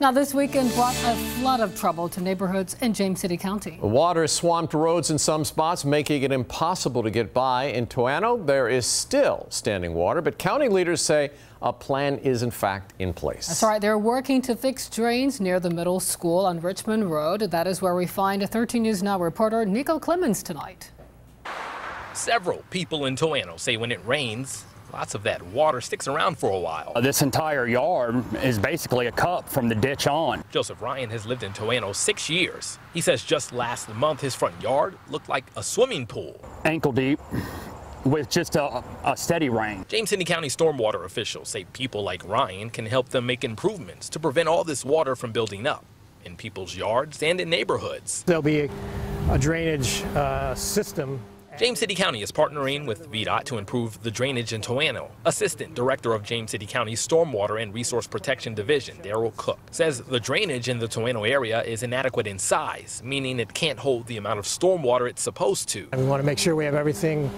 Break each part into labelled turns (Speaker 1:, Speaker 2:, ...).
Speaker 1: Now, this weekend brought a flood of trouble to neighborhoods in James City County.
Speaker 2: Water swamped roads in some spots, making it impossible to get by. In Toana, there is still standing water, but county leaders say a plan is in fact in place.
Speaker 1: That's right. They're working to fix drains near the middle school on Richmond Road. That is where we find 13 News Now reporter Nico Clemens tonight.
Speaker 3: Several people in Toana say when it rains, lots of that water sticks around for a while.
Speaker 4: This entire yard is basically a cup from the ditch on.
Speaker 3: Joseph Ryan has lived in Toana 6 years. He says just last month his front yard looked like a swimming pool.
Speaker 4: Ankle deep with just a steady rain.
Speaker 3: James City County stormwater officials say people like Ryan can help them make improvements to prevent all this water from building up in people's yards and in neighborhoods.
Speaker 5: There'll be a drainage system.
Speaker 3: James City County is partnering with VDOT to improve the drainage in Toana. Assistant Director of James City County's Stormwater and Resource Protection Division, Daryl Cook, says the drainage in the Toana area is inadequate in size, meaning it can't hold the amount of stormwater it's supposed to.
Speaker 5: And we want to make sure we have everything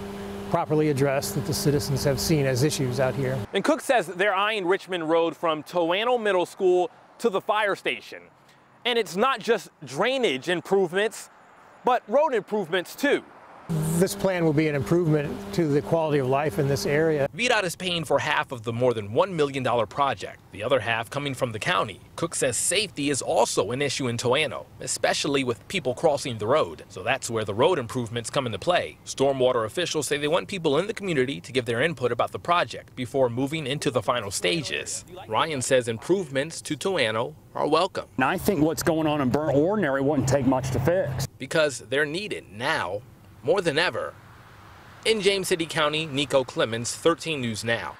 Speaker 5: properly addressed that the citizens have seen as issues out here.
Speaker 3: And Cook says they're eyeing Richmond Road from Toana Middle School to the fire station. And it's not just drainage improvements, but road improvements too.
Speaker 5: This plan will be an improvement to the quality of life in this area.
Speaker 3: VDOT is paying for half of the more than $1 million project, the other half coming from the county. Cook says safety is also an issue in Toana, especially with people crossing the road. So that's where the road improvements come into play. Stormwater officials say they want people in the community to give their input about the project before moving into the final stages. Ryan says improvements to Toana are welcome.
Speaker 4: And I think what's going on in Burnt Ordinary wouldn't take much to fix.
Speaker 3: Because they're needed now more than ever. In James City County, Nico Clemens, 13 News Now.